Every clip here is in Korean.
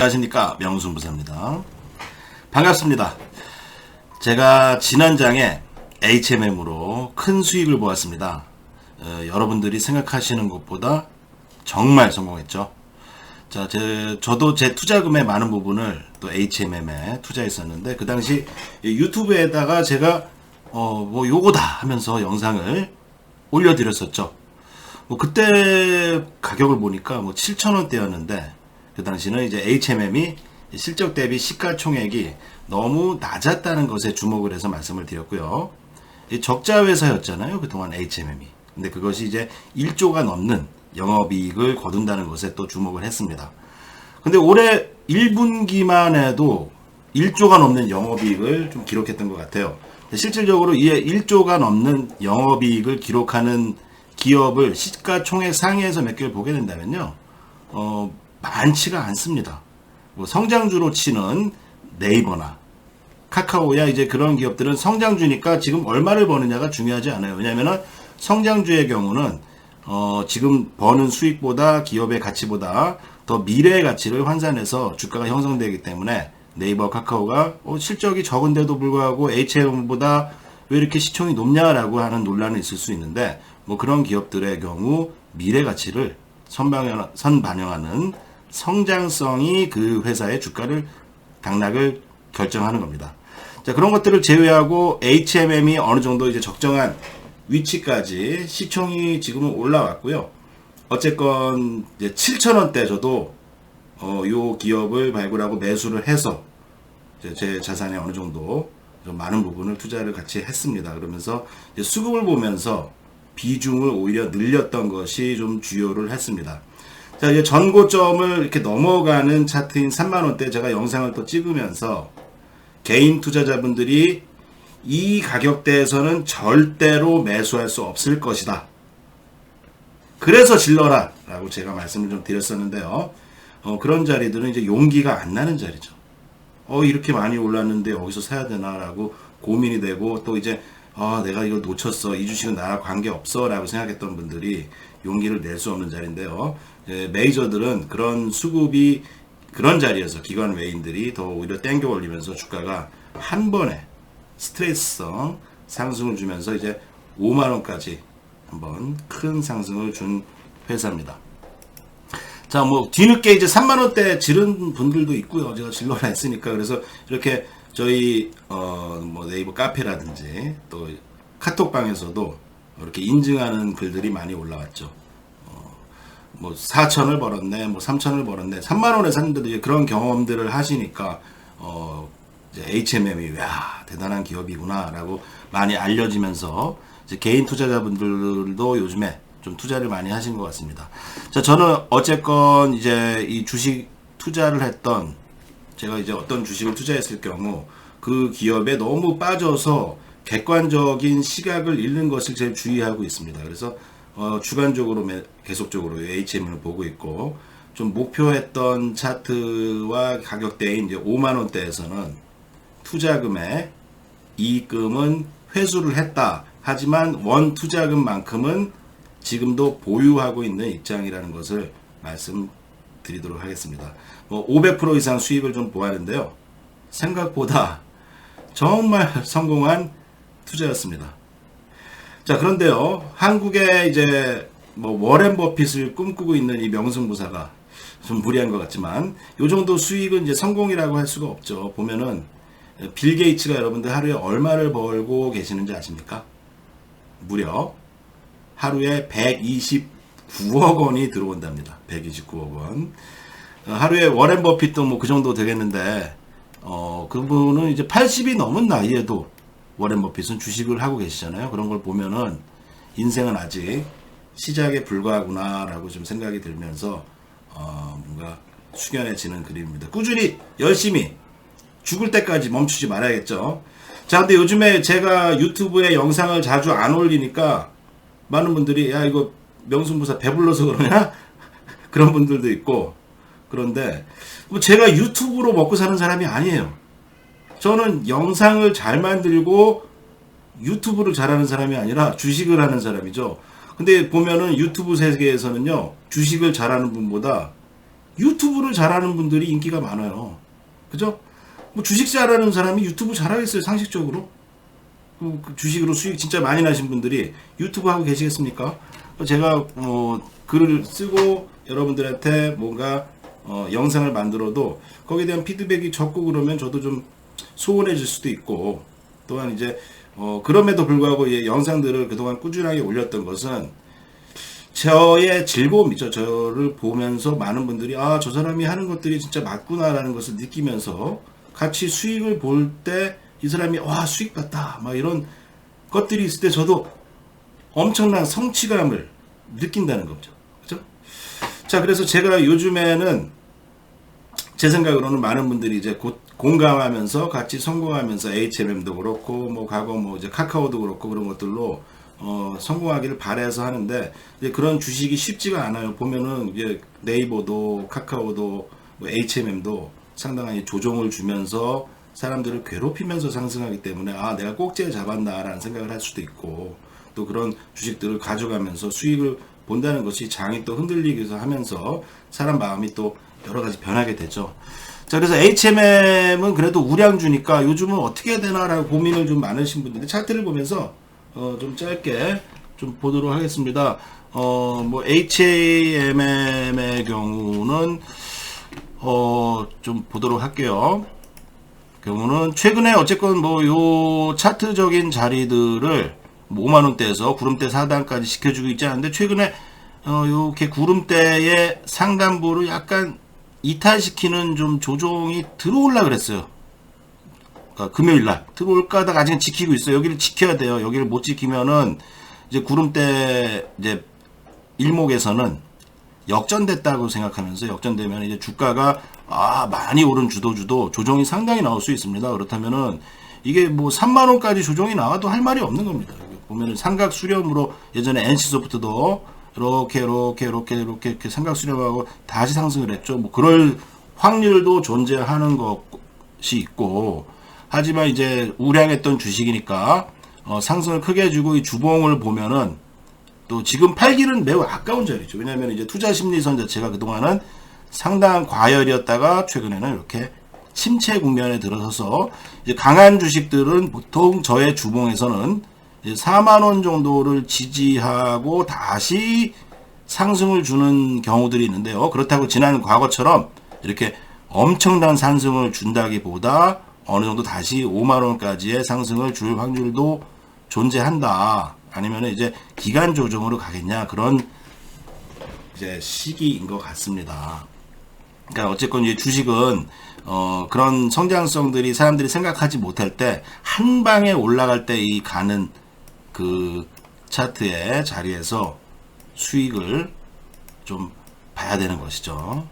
안녕하십니까, 명순부사입니다. 반갑습니다. 제가 지난 장에 HMM으로 큰 수익을 보았습니다. 여러분들이 생각하시는 것보다 정말 성공했죠. 자, 저도 제 투자금의 많은 부분을 또 HMM에 투자했었는데, 그 당시 유튜브에다가 제가 요거다 하면서 영상을 올려드렸었죠. 그때 가격을 보니까 7,000원대였는데, 그 당시는 이제 HMM이 실적 대비 시가총액이 너무 낮았다는 것에 주목을 해서 말씀을 드렸고요. 적자 회사였잖아요, 그동안 HMM이. 근데 그것이 이제 1조가 넘는 영업이익을 거둔다는 것에 또 주목을 했습니다. 근데 올해 1분기만 해도 1조가 넘는 영업이익을 좀 기록했던 것 같아요. 실질적으로 이 1조가 넘는 영업이익을 기록하는 기업을 시가총액 상위에서 몇 개를 보게 된다면요, 많지가 않습니다. 성장주로 치는 네이버나 카카오야 이제 그런 기업들은 성장주니까 지금 얼마를 버느냐가 중요하지 않아요. 왜냐하면 성장주의 경우는 지금 버는 수익보다 기업의 가치보다 더 미래의 가치를 환산해서 주가가 형성되기 때문에 네이버, 카카오가 실적이 적은데도 불구하고 HM보다 왜 이렇게 시총이 높냐라고 하는 논란이 있을 수 있는데, 그런 기업들의 경우 미래 가치를 선반영하는 성장성이 그 회사의 주가를 당락을 결정하는 겁니다. 자, 그런 것들을 제외하고 HMM이 어느 정도 이제 적정한 위치까지 시총이 지금은 올라왔고요. 어쨌건 이제 7,000원대 저도 요 기업을 발굴하고 매수를 해서 제 자산에 어느 정도 좀 많은 부분을 투자를 같이 했습니다. 그러면서 이제 수급을 보면서 비중을 오히려 늘렸던 것이 좀 주요를 했습니다. 자, 이제 전고점을 이렇게 넘어가는 차트인 3만원대 제가 영상을 또 찍으면서 개인 투자자분들이 이 가격대에서는 절대로 매수할 수 없을 것이다. 그래서 질러라 라고 제가 말씀을 좀 드렸었는데요. 그런 자리들은 이제 용기가 안 나는 자리죠. 이렇게 많이 올랐는데 여기서 사야 되나 라고 고민이 되고, 또 이제 내가 이거 놓쳤어, 이 주식은 나랑 관계없어 라고 생각했던 분들이 용기를 낼 수 없는 자리인데요. 메이저들은 그런 수급이 그런 자리에서 기관 외인들이 더 오히려 땡겨 올리면서 주가가 한 번에 스트레스성 상승을 주면서 이제 5만원까지 한번 큰 상승을 준 회사입니다. 자, 뒤늦게 이제 3만원대 지른 분들도 있고요. 제가 질러라 했으니까. 그래서 이렇게 저희 네이버 카페라든지 또 카톡방에서도 이렇게 인증하는 글들이 많이 올라왔죠. 4천을 벌었네, 3천을 벌었네, 3만원에 샀는데도 이제 그런 경험들을 하시니까 이제 HMM이 야, 대단한 기업이구나 라고 많이 알려지면서 이제 개인 투자자분들도 요즘에 좀 투자를 많이 하신 것 같습니다. 자, 저는 어쨌건 이제 이 주식 투자를 했던, 제가 이제 어떤 주식을 투자했을 경우 그 기업에 너무 빠져서 객관적인 시각을 잃는 것을 제일 주의하고 있습니다. 그래서 주간적으로 계속적으로 HM을 보고 있고, 좀 목표했던 차트와 가격대인 이제 5만원대에서는 투자금의 이익금은 회수를 했다. 하지만 원 투자금만큼은 지금도 보유하고 있는 입장이라는 것을 말씀드리도록 하겠습니다. 500% 이상 수익을 좀 보았는데요. 생각보다 정말 성공한 투자였습니다. 자, 그런데요, 한국에 이제 워렌 버핏을 꿈꾸고 있는 이 명승부사가 좀 무리한 것 같지만, 요 정도 수익은 이제 성공이라고 할 수가 없죠. 보면은 빌 게이츠가 여러분들 하루에 얼마를 벌고 계시는지 아십니까? 무려 하루에 129억 원이 들어온답니다. 129억 원. 하루에 워렌 버핏도 그 정도 되겠는데, 그분은 이제 80이 넘은 나이에도 워렌 버핏은 주식을 하고 계시잖아요. 그런 걸 보면은 인생은 아직 시작에 불과하구나 라고 좀 생각이 들면서 뭔가 숙연해지는 그림입니다. 꾸준히 열심히 죽을 때까지 멈추지 말아야겠죠. 자, 근데 요즘에 제가 유튜브에 영상을 자주 안 올리니까 많은 분들이 야, 이거 명순부사 배불러서 그러냐? 그런 분들도 있고. 그런데 제가 유튜브로 먹고 사는 사람이 아니에요. 저는 영상을 잘 만들고 유튜브를 잘하는 사람이 아니라 주식을 하는 사람이죠. 근데 보면은 유튜브 세계에서는요, 주식을 잘하는 분보다 유튜브를 잘하는 분들이 인기가 많아요. 그죠? 뭐 주식 잘하는 사람이 유튜브 잘하겠어요, 상식적으로? 그 주식으로 수익 진짜 많이 나신 분들이 유튜브 하고 계시겠습니까? 제가 글을 쓰고 여러분들한테 뭔가 영상을 만들어도 거기에 대한 피드백이 적고 그러면 저도 좀 소원해질 수도 있고, 또한 이제 그럼에도 불구하고 이 영상들을 그동안 꾸준하게 올렸던 것은 저의 즐거움이죠. 저를 보면서 많은 분들이 저 사람이 하는 것들이 진짜 맞구나라는 것을 느끼면서 같이 수익을 볼 때 이 사람이 수익 봤다 막 이런 것들이 있을 때 저도 엄청난 성취감을 느낀다는 거죠. 그죠? 자, 그래서 제가 요즘에는 제 생각으로는 많은 분들이 이제 곧 공감하면서 같이 성공하면서 HMM도 그렇고 뭐 과거 뭐 이제 카카오도 그렇고 그런 것들로 성공하기를 바라서 하는데, 이제 그런 주식이 쉽지가 않아요. 보면은 이제 네이버도 카카오도 뭐 HMM도 상당히 조정을 주면서 사람들을 괴롭히면서 상승하기 때문에 내가 꼭지에 잡았나라는 생각을 할 수도 있고, 또 그런 주식들을 가져가면서 수익을 본다는 것이 장이 또 흔들리기도 하면서 사람 마음이 또 여러 가지 변하게 되죠. 자, 그래서 HMM은 그래도 우량주니까 요즘은 어떻게 해야 되나라고 고민을 좀 많으신 분들이 차트를 보면서 좀 짧게 좀 보도록 하겠습니다. 뭐 HMM의 경우는 좀 보도록 할게요. 경우는 최근에 어쨌건 뭐 요 차트적인 자리들을 5만원대에서 구름대 4단까지 시켜주고 있지 않은데, 최근에 요렇게 구름대의 상단부를 약간 이탈시키는 좀 조정이 들어올라 그랬어요. 그러니까 금요일날 들어올까 하다가 아직은 지키고 있어요. 여기를 지켜야 돼요. 여기를 못 지키면은 이제 구름대 이제 일목에서는 역전됐다고 생각하면서, 역전되면 이제 주가가 많이 오른 주도 조정이 상당히 나올 수 있습니다. 그렇다면은 이게 뭐 3만원까지 조정이 나와도 할 말이 없는 겁니다. 보면은 삼각 수렴으로 예전에 NC소프트도 이렇게 삼각 수렴하고 다시 상승을 했죠. 뭐 그럴 확률도 존재하는 것이 있고, 하지만 이제 우량했던 주식이니까 상승을 크게 해주고 이 주봉을 보면은 또 지금 팔기는 매우 아까운 자리죠. 왜냐하면 이제 투자 심리선 자체가 그동안은 상당한 과열이었다가 최근에는 이렇게 침체 국면에 들어서서 이제 강한 주식들은 보통 저의 주봉에서는 4만원 정도를 지지하고 다시 상승을 주는 경우들이 있는데요. 그렇다고 지난 과거처럼 이렇게 엄청난 상승을 준다기보다 어느 정도 다시 5만원까지의 상승을 줄 확률도 존재한다. 아니면 이제 기간 조정으로 가겠냐, 그런 이제 시기인 것 같습니다. 그러니까 어쨌건 이 주식은 그런 성장성들이 사람들이 생각하지 못할 때 한 방에 올라갈 때 이 가는 그 차트의 자리에서 수익을 좀 봐야 되는 것이죠.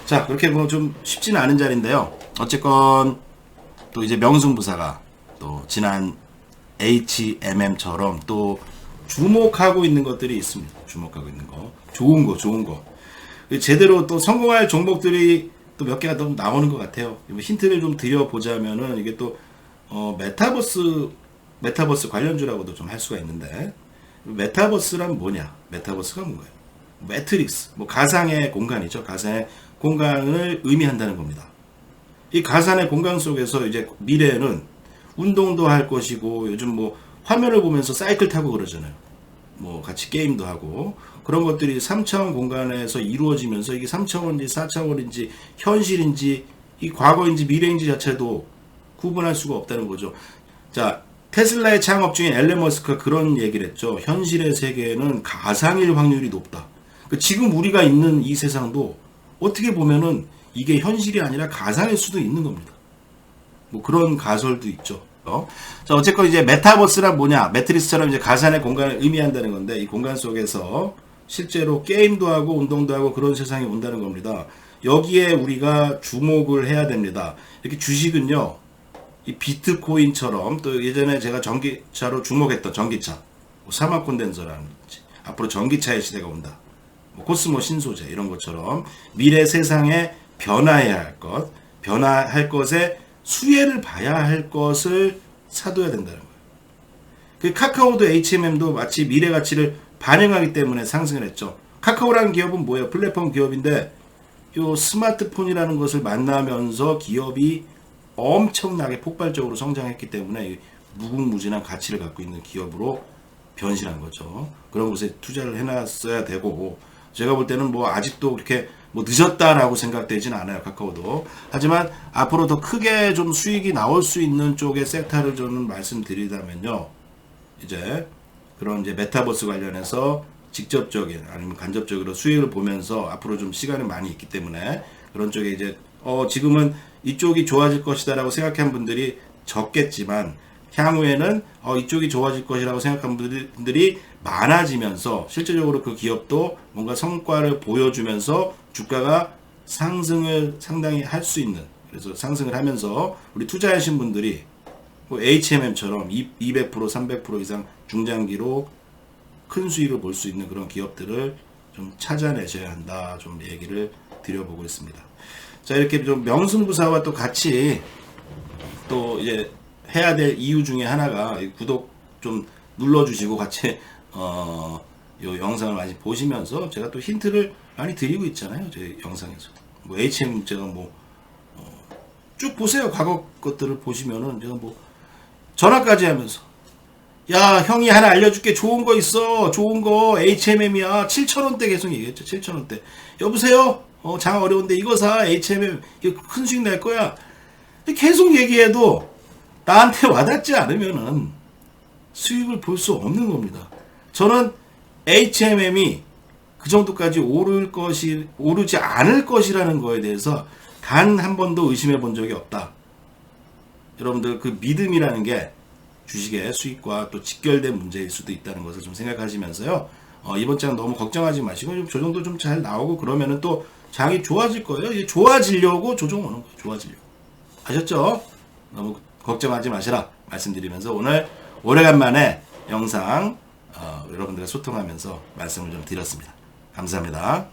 자, 그렇게 뭐 좀 쉽지는 않은 자리인데요. 어쨌건 또 이제 명승부사가 또 지난 HMM처럼 또 주목하고 있는 것들이 있습니다. 주목하고 있는 거. 좋은 거. 제대로 또 성공할 종목들이 또 몇 개가 더 나오는 것 같아요. 힌트를 좀 드려보자면은 이게 또 메타버스 관련주라고도 좀 할 수가 있는데, 메타버스란 뭐냐? 메타버스가 뭔가요? 매트릭스, 뭐 가상의 공간이죠. 가상의 공간을 의미한다는 겁니다. 이 가상의 공간 속에서 이제 미래에는 운동도 할 것이고, 요즘 뭐 화면을 보면서 사이클 타고 그러잖아요. 뭐 같이 게임도 하고, 그런 것들이 3차원 공간에서 이루어지면서 이게 3차원인지 4차원인지 현실인지 이 과거인지 미래인지 자체도 구분할 수가 없다는 거죠. 자, 테슬라의 창업 중인 앨런 머스크가 그런 얘기를 했죠. 현실의 세계에는 가상일 확률이 높다. 지금 우리가 있는 이 세상도 어떻게 보면은 이게 현실이 아니라 가상일 수도 있는 겁니다. 뭐 그런 가설도 있죠. 자, 어쨌건 이제 메타버스란 뭐냐? 매트리스처럼 이제 가상의 공간을 의미한다는 건데, 이 공간 속에서 실제로 게임도 하고 운동도 하고 그런 세상이 온다는 겁니다. 여기에 우리가 주목을 해야 됩니다. 이렇게 주식은요, 이 비트코인처럼, 또 예전에 제가 전기차로 주목했던 전기차, 뭐 사막 콘덴서라든지 앞으로 전기차의 시대가 온다, 뭐 코스모 신소재 이런 것처럼 미래 세상에 변화해야 할 것, 변화할 것에 수혜를 봐야 할 것을 사둬야 된다는 거예요. 그 카카오도 HMM도 마치 미래 가치를 반영하기 때문에 상승을 했죠. 카카오라는 기업은 뭐예요? 플랫폼 기업인데 요 스마트폰이라는 것을 만나면서 기업이 엄청나게 폭발적으로 성장했기 때문에 이 무궁무진한 가치를 갖고 있는 기업으로 변신한 거죠. 그런 곳에 투자를 해놨어야 되고, 제가 볼 때는 뭐 아직도 그렇게 뭐 늦었다라고 생각되진 않아요, 카카오도. 하지만 앞으로 더 크게 좀 수익이 나올 수 있는 쪽의 섹터를 저는 말씀드리자면요, 이제 그런 이제 메타버스 관련해서 직접적인 아니면 간접적으로 수익을 보면서 앞으로 좀 시간이 많이 있기 때문에 그런 쪽에 이제 지금은 이쪽이 좋아질 것이다라고 생각한 분들이 적겠지만, 향후에는 이쪽이 좋아질 것이라고 생각한 분들이 많아지면서 실질적으로 그 기업도 뭔가 성과를 보여주면서 주가가 상승을 상당히 할 수 있는, 그래서 상승을 하면서 우리 투자하신 분들이 뭐 HMM처럼 200% 300% 이상 중장기로 큰 수익을 볼 수 있는 그런 기업들을 좀 찾아내셔야 한다, 좀 얘기를 드려보고 있습니다. 자, 이렇게 좀 명승부사와 또 같이 또 이제 해야 될 이유 중에 하나가 구독 좀 눌러주시고 같이 요 영상을 많이 보시면서 제가 또 힌트를 많이 드리고 있잖아요, 제 영상에서. 뭐 HM 제가 뭐 쭉 보세요. 과거 것들을 보시면은 제가 뭐 전화까지 하면서, 야 형이 하나 알려줄게, 좋은 거 있어, 좋은 거 HMM이야, 7,000원대 계속 얘기했죠. 7,000원대 여보세요, 장 어려운데 이거 사, HMM 이거 큰 수익 낼 거야, 계속 얘기해도 나한테 와닿지 않으면은 수익을 볼 수 없는 겁니다. 저는 HMM이 그 정도까지 오르지 않을 것이라는 거에 대해서 단 한 번도 의심해 본 적이 없다. 여러분들 그 믿음이라는 게 주식의 수익과 또 직결된 문제일 수도 있다는 것을 좀 생각하시면서요. 이번 장 너무 걱정하지 마시고 좀 조정도 좀 잘 나오고 그러면은 또 장이 좋아질 거예요. 좋아지려고 조정 오는 거예요. 좋아지려고. 아셨죠? 너무 걱정하지 마시라 말씀드리면서 오늘 오래간만에 영상 여러분들과 소통하면서 말씀을 좀 드렸습니다. 감사합니다.